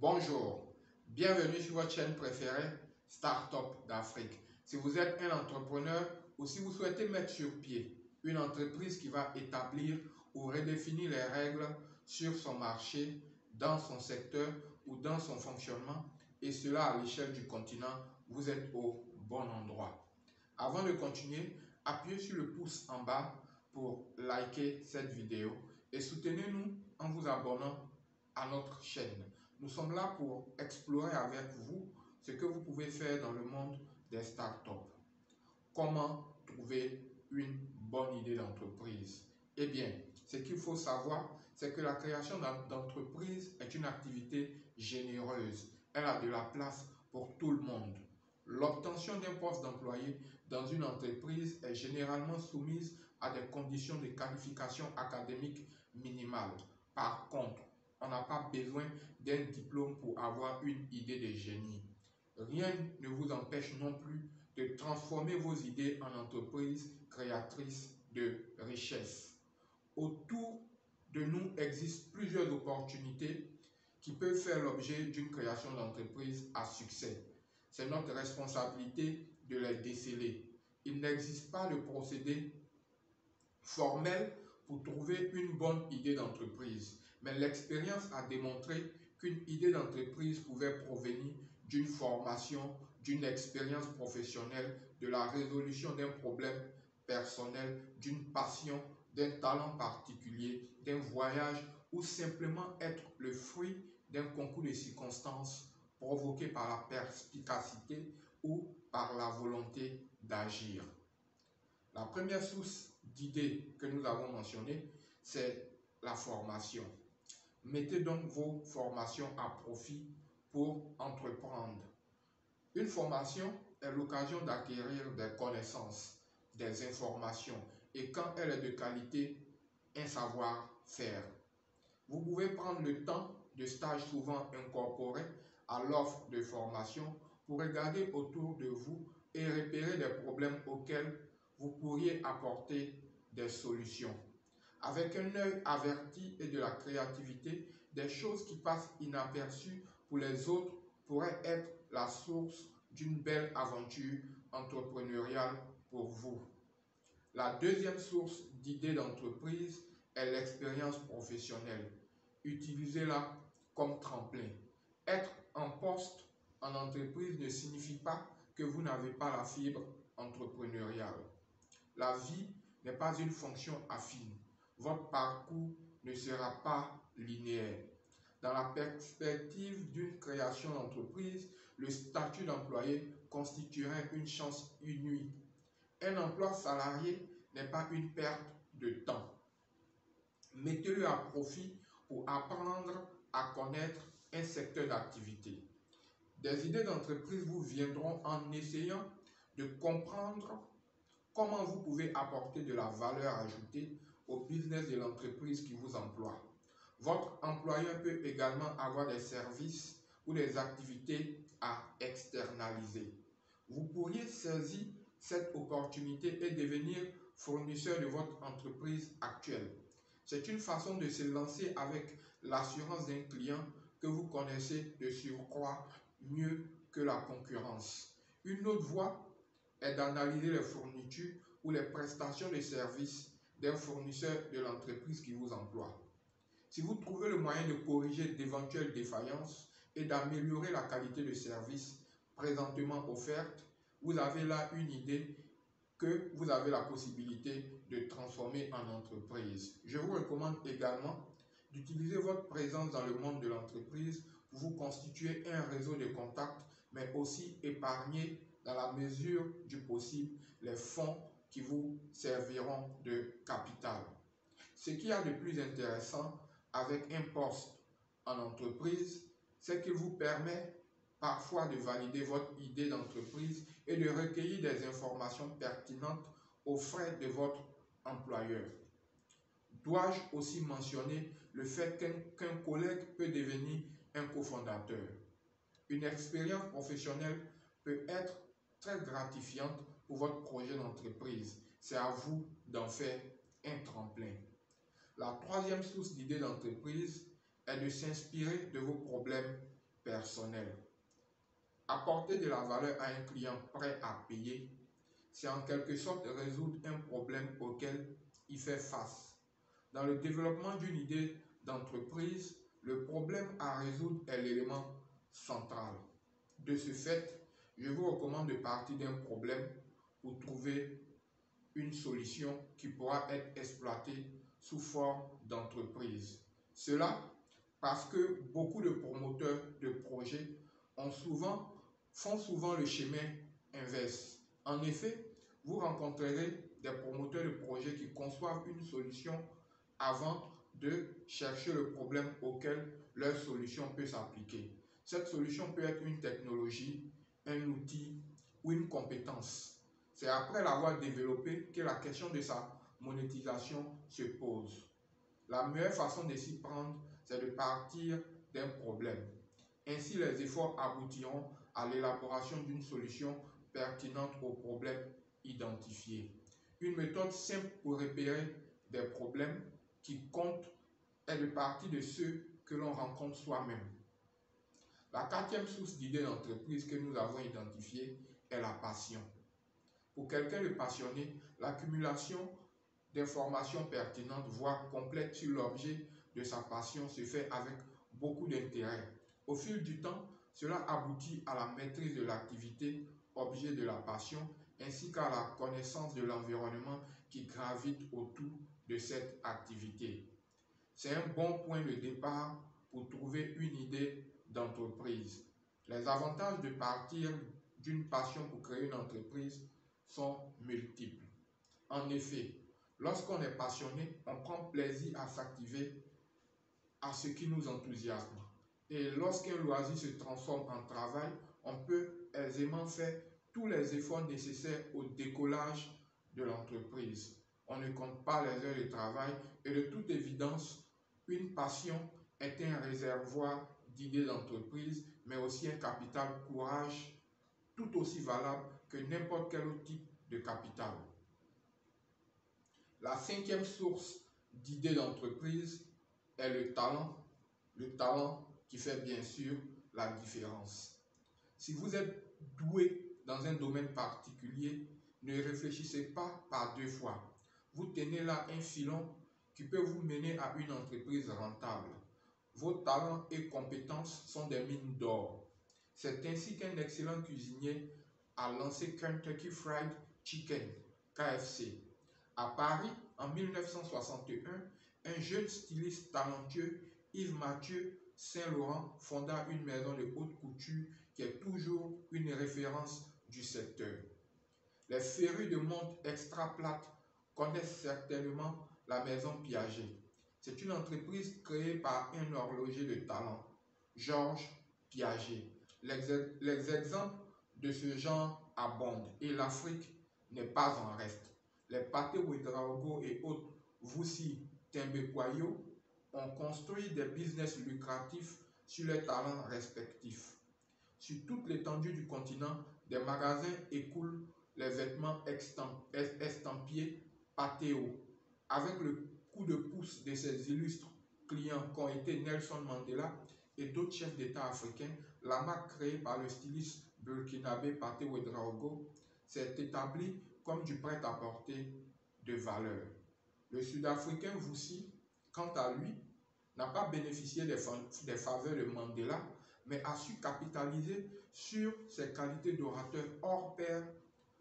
Bonjour, bienvenue sur votre chaîne préférée Startup d'Afrique. Si vous êtes un entrepreneur ou si vous souhaitez mettre sur pied une entreprise qui va établir ou redéfinir les règles sur son marché, dans son secteur ou dans son fonctionnement, et cela à l'échelle du continent, vous êtes au bon endroit. Avant de continuer, appuyez sur le pouce en bas pour liker cette vidéo et soutenez-nous en vous abonnant à notre chaîne. Nous sommes là pour explorer avec vous ce que vous pouvez faire dans le monde des startups. Comment trouver une bonne idée d'entreprise? Eh bien, ce qu'il faut savoir, c'est que la création d'entreprise est une activité généreuse. Elle a de la place pour tout le monde. L'obtention d'un poste d'employé dans une entreprise est généralement soumise à des conditions de qualification académique minimales. Par contre, on n'a pas besoin d'un diplôme pour avoir une idée de génie. Rien ne vous empêche non plus de transformer vos idées en entreprises créatrices de richesse. Autour de nous existent plusieurs opportunités qui peuvent faire l'objet d'une création d'entreprise à succès. C'est notre responsabilité de les déceler. Il n'existe pas de procédé formel pour trouver une bonne idée d'entreprise, mais l'expérience a démontré qu'une idée d'entreprise pouvait provenir d'une formation, d'une expérience professionnelle, de la résolution d'un problème personnel, d'une passion, d'un talent particulier, d'un voyage ou simplement être le fruit d'un concours de circonstances provoqué par la perspicacité ou par la volonté d'agir. La première source d'idées que nous avons mentionnée, c'est la formation. Mettez donc vos formations à profit pour entreprendre. Une formation est l'occasion d'acquérir des connaissances, des informations et quand elle est de qualité, un savoir-faire. Vous pouvez prendre le temps de stage souvent incorporé à l'offre de formation pour regarder autour de vous et repérer des problèmes auxquels vous pourriez apporter des solutions. Avec un œil averti et de la créativité, des choses qui passent inaperçues pour les autres pourraient être la source d'une belle aventure entrepreneuriale pour vous. La deuxième source d'idées d'entreprise est l'expérience professionnelle. Utilisez-la comme tremplin. Être en poste en entreprise ne signifie pas que vous n'avez pas la fibre entrepreneuriale. La vie n'est pas une fonction affine. Votre parcours ne sera pas linéaire. Dans la perspective d'une création d'entreprise, le statut d'employé constituerait une chance inouïe. Un emploi salarié n'est pas une perte de temps. Mettez-le à profit pour apprendre à connaître un secteur d'activité. Des idées d'entreprise vous viendront en essayant de comprendre comment vous pouvez apporter de la valeur ajoutée au business de l'entreprise qui vous emploie. Votre employeur peut également avoir des services ou des activités à externaliser. Vous pourriez saisir cette opportunité et devenir fournisseur de votre entreprise actuelle. C'est une façon de se lancer avec l'assurance d'un client que vous connaissez de surcroît mieux que la concurrence. Une autre voie est d'analyser les fournitures ou les prestations de services d'un fournisseur de l'entreprise qui vous emploie. Si vous trouvez le moyen de corriger d'éventuelles défaillances et d'améliorer la qualité de service présentement offerte, vous avez là une idée que vous avez la possibilité de transformer en entreprise. Je vous recommande également d'utiliser votre présence dans le monde de l'entreprise pour vous constituer un réseau de contacts, mais aussi épargner dans la mesure du possible les fonds qui vous serviront de capital. Ce qu'il y a de plus intéressant avec un poste en entreprise, c'est qu'il vous permet parfois de valider votre idée d'entreprise et de recueillir des informations pertinentes aux frais de votre employeur. Dois-je aussi mentionner le fait qu'un collègue peut devenir un cofondateur? Une expérience professionnelle peut être très gratifiante pour votre projet d'entreprise. C'est à vous d'en faire un tremplin. La troisième source d'idées d'entreprise est de s'inspirer de vos problèmes personnel. Apporter de la valeur à un client prêt à payer, c'est en quelque sorte résoudre un problème auquel il fait face. Dans le développement d'une idée d'entreprise, le problème à résoudre est l'élément central. De ce fait, je vous recommande de partir d'un problème pour trouver une solution qui pourra être exploitée sous forme d'entreprise. Cela parce que beaucoup de promoteurs de projets font souvent le chemin inverse. En effet, vous rencontrerez des promoteurs de projets qui conçoivent une solution avant de chercher le problème auquel leur solution peut s'appliquer. Cette solution peut être une technologie, un outil ou une compétence. C'est après l'avoir développé que la question de sa monétisation se pose. La meilleure façon de s'y prendre, c'est de partir d'un problème. Ainsi, les efforts aboutiront à l'élaboration d'une solution pertinente au problème identifié. Une méthode simple pour repérer des problèmes qui comptent est de partir de ceux que l'on rencontre soi-même. La quatrième source d'idées d'entreprise que nous avons identifiée est la passion. Pour quelqu'un de passionné, l'accumulation d'informations pertinentes, voire complètes sur l'objet de sa passion se fait avec beaucoup d'intérêt. Au fil du temps, cela aboutit à la maîtrise de l'activité, objet de la passion, ainsi qu'à la connaissance de l'environnement qui gravite autour de cette activité. C'est un bon point de départ pour trouver une idée d'entreprise. Les avantages de partir d'une passion pour créer une entreprise sont multiples. En effet, lorsqu'on est passionné, on prend plaisir à s'activer à ce qui nous enthousiasme. Et lorsqu'un loisir se transforme en travail, on peut aisément faire tous les efforts nécessaires au décollage de l'entreprise. On ne compte pas les heures de travail et de toute évidence, une passion est un réservoir d'idées d'entreprise, mais aussi un capital courage tout aussi valable que n'importe quel autre type de capital. La cinquième source d'idées d'entreprise est le talent qui fait bien sûr la différence. Si vous êtes doué dans un domaine particulier, ne réfléchissez pas par deux fois. Vous tenez là un filon qui peut vous mener à une entreprise rentable. Vos talents et compétences sont des mines d'or. C'est ainsi qu'un excellent cuisinier a lancé Kentucky Fried Chicken, KFC. À Paris, en 1961, un jeune styliste talentueux, Yves Mathieu Saint-Laurent, fonda une maison de haute couture qui est toujours une référence du secteur. Les férus de montres extra plates connaissent certainement la maison Piaget. C'est une entreprise créée par un horloger de talent, Georges Piaget. Les exemples de ce genre abondent et l'Afrique n'est pas en reste. Les Pathé Ouédraogo et autres Voussi Timbekwayo ont construit des business lucratifs sur leurs talents respectifs. Sur toute l'étendue du continent, des magasins écoulent les vêtements estampillés Patéo. Avec le coup de pouce de ses illustres clients qu'ont été Nelson Mandela et d'autres chefs d'État africains, la marque créée par le styliste burkinabé Pathé Ouédraogo s'est établie comme du prêt-à-porter de valeur. Le Sud-Africain Voussi, quant à lui, n'a pas bénéficié des faveurs de Mandela, mais a su capitaliser sur ses qualités d'orateur hors pair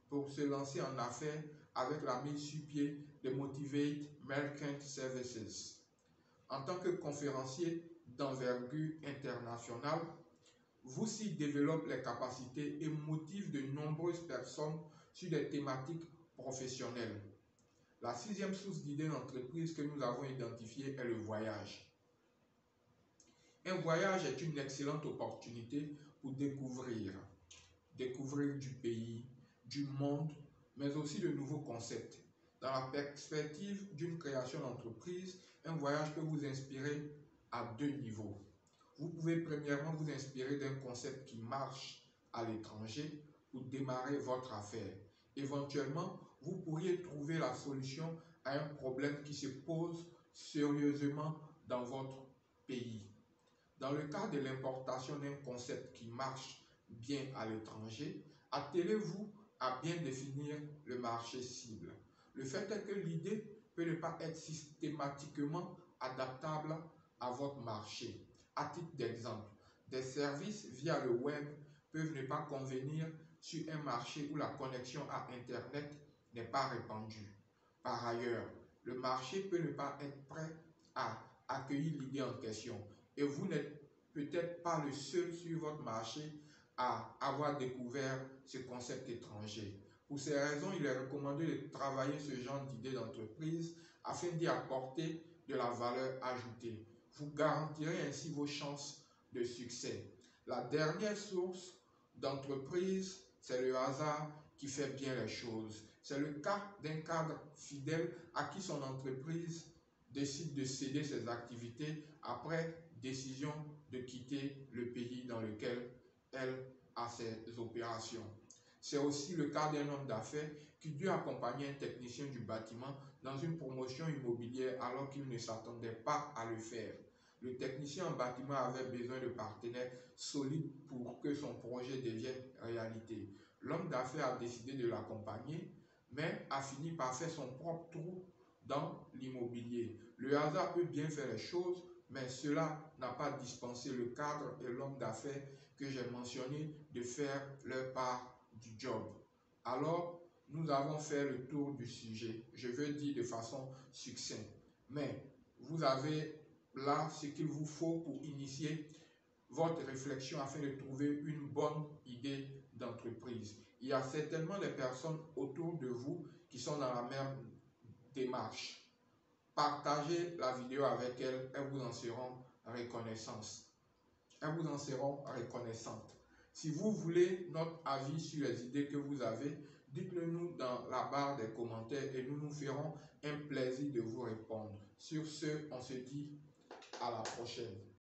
pour se lancer en affaires avec la mise sur pied de Motivate Merchant Services. En tant que conférencier d'envergure internationale, Voussi développe les capacités et motive de nombreuses personnes sur des thématiques professionnelles. La sixième source d'idées d'entreprise que nous avons identifiée est le voyage. Un voyage est une excellente opportunité pour découvrir du pays, du monde, mais aussi de nouveaux concepts. Dans la perspective d'une création d'entreprise, un voyage peut vous inspirer à deux niveaux. Vous pouvez premièrement vous inspirer d'un concept qui marche à l'étranger pour démarrer votre affaire. Éventuellement, vous pourriez trouver la solution à un problème qui se pose sérieusement dans votre pays. Dans le cas de l'importation d'un concept qui marche bien à l'étranger, attelez-vous à bien définir le marché cible. Le fait est que l'idée peut ne pas être systématiquement adaptable à votre marché. À titre d'exemple, des services via le web peuvent ne pas convenir sur un marché où la connexion à Internet n'est pas répandue. Par ailleurs, le marché peut ne pas être prêt à accueillir l'idée en question et vous n'êtes peut-être pas le seul sur votre marché à avoir découvert ce concept étranger. Pour ces raisons, il est recommandé de travailler ce genre d'idée d'entreprise afin d'y apporter de la valeur ajoutée. Vous garantirez ainsi vos chances de succès. La dernière source d'entreprise, c'est le hasard qui fait bien les choses. C'est le cas d'un cadre fidèle à qui son entreprise décide de céder ses activités après décision de quitter le pays dans lequel elle a ses opérations. C'est aussi le cas d'un homme d'affaires qui dut accompagner un technicien du bâtiment dans une promotion immobilière alors qu'il ne s'attendait pas à le faire. Le technicien en bâtiment avait besoin de partenaires solides pour que son projet devienne réalité. L'homme d'affaires a décidé de l'accompagner, mais a fini par faire son propre trou dans l'immobilier. Le hasard peut bien faire les choses, mais cela n'a pas dispensé le cadre et l'homme d'affaires que j'ai mentionné de faire leur part du job. Alors, nous avons fait le tour du sujet, je veux dire de façon succincte. Mais vous avez là ce qu'il vous faut pour initier votre réflexion afin de trouver une bonne idée d'entreprise. Il y a certainement des personnes autour de vous qui sont dans la même démarche. Partagez la vidéo avec elles, elles vous en seront reconnaissantes. Elles vous en seront reconnaissantes. Si vous voulez notre avis sur les idées que vous avez, dites-le nous dans la barre des commentaires et nous nous ferons un plaisir de vous répondre. Sur ce, on se dit à la prochaine.